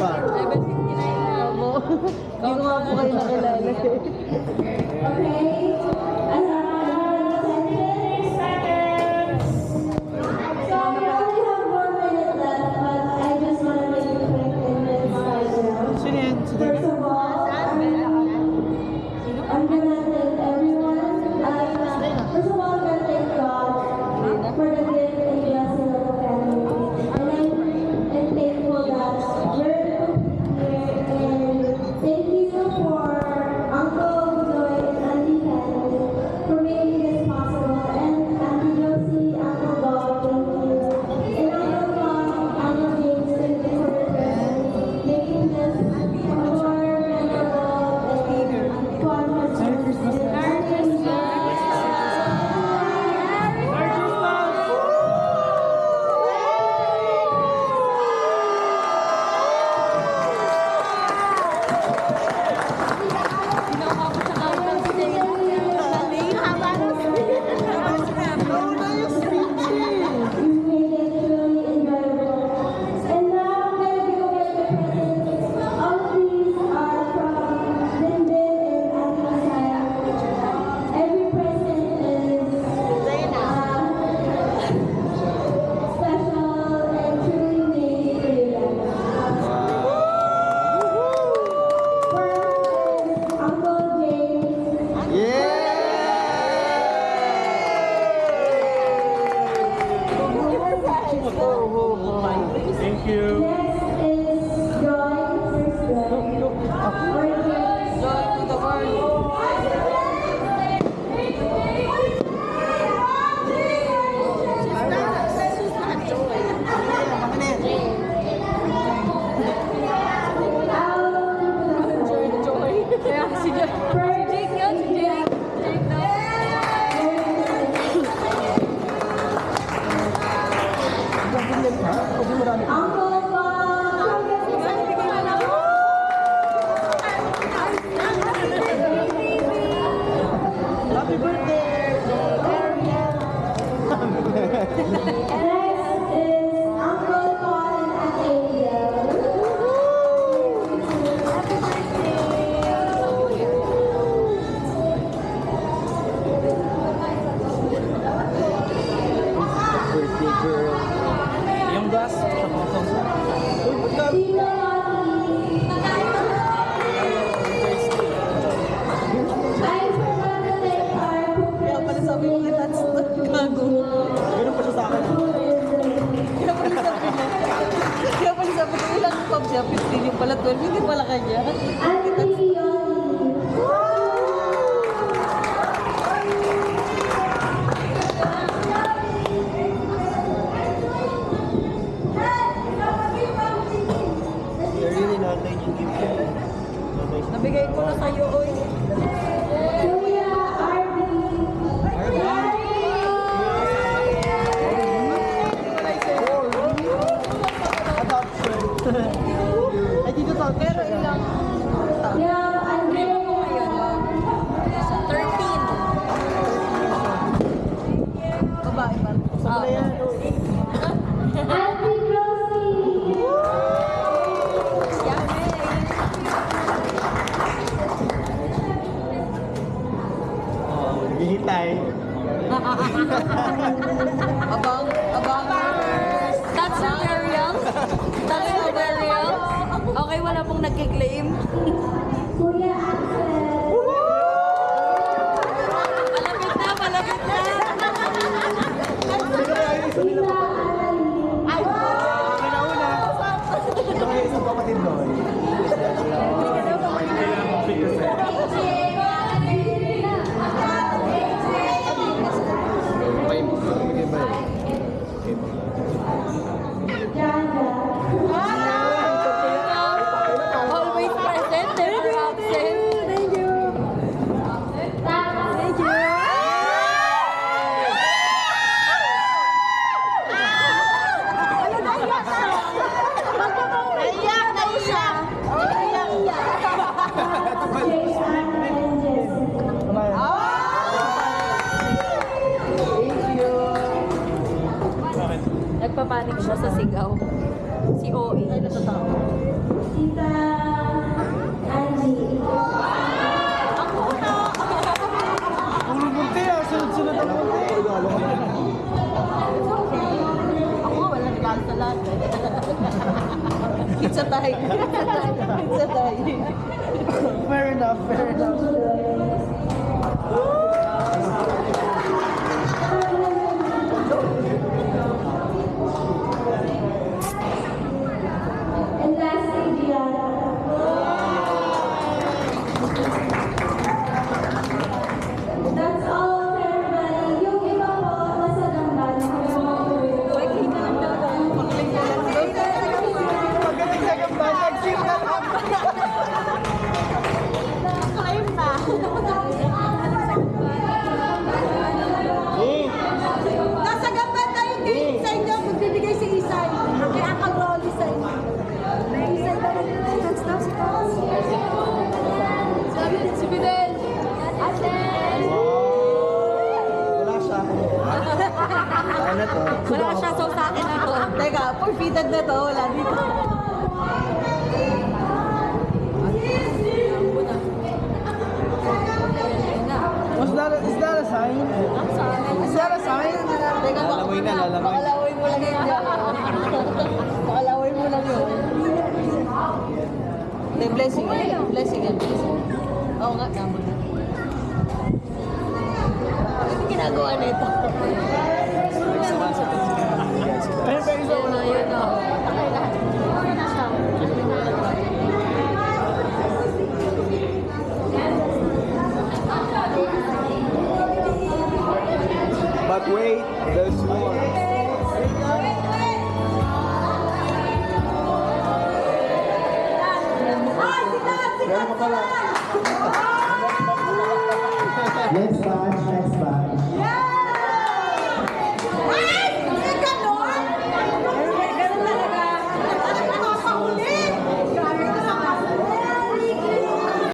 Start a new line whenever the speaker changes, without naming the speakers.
ba?
7:59 na.
Hindi ko nga po kayo nakilala.
Okay.
Thank you.
Next is Joy.
Joy to the world. Kaya si Jake yun, si Jake. Jake daw.
Uncle Bob.
Happy birthday!
Next is Uncle Paul and Ariel.
Birthday girl. Yung gas. Uy, ba't ka?
Tito Lottie. I forgot to thank our
Kaya pala sabi ko, that's the gago.
Ganun pa siya sa akin.
Kaya pala sabi ko, ilang pub siya? 15 yung pala, 12. Hindi pala kanya.
Auntie Yoli.
They're really not taking gift.
Nabigay ko na sa'yo, oy.
Kuya Arby.
Ay, dito to. Pero ilang?
Yung Andrea.
13.
Babae pa.
Sa yan.
Auntie Rosie.
Naghihintay.
Abang.
That's not very real. That's not very real. Okay, wala pong nagkiklaim.
Kuya Axel.
Palapit na.
Tita Annalyn.
Kinauna. Ito kayo isang kapatid doon.
Always present, never absent. Thank you. Thank you. Naiyak na siya.
Bakit?
Nagpapanik siya sa sigaw. Si OE.
Si
Pizza tayo. Pizza tayo.
Fair enough, fair enough.
And lastly, Gianna. That's all, everybody. Yung iba po, nasa damban.
Wait, na lang daw. Pagaling na lang.
Magaling sa gamba, nag-sing na lang.
Claim na.
Nasa gaban tayo kayo sa inyo. Magbibigay si Isay. Kaya Uncle Rolly sa inyo. Isay ba rin? That's daw si Paul.
Sabi din si Fidel. Ate!
Wala siya. Ano to?
Wala siya, so sa akin na to.
Teka, forfeited na to. Wala dito.
Is that a sign? Is that a sign?
Teka,
Lalaway na, lalaway.
Pakalaway mo lang yun. Pakalaway mo lang yun. Hindi, blessing yan. Blessing yan. Blessing. Oo nga, tama na. Ano ginagawa nito?
Ayun, pero isa wala.
Ayun na.
But wait, there's more. Meron pa pala.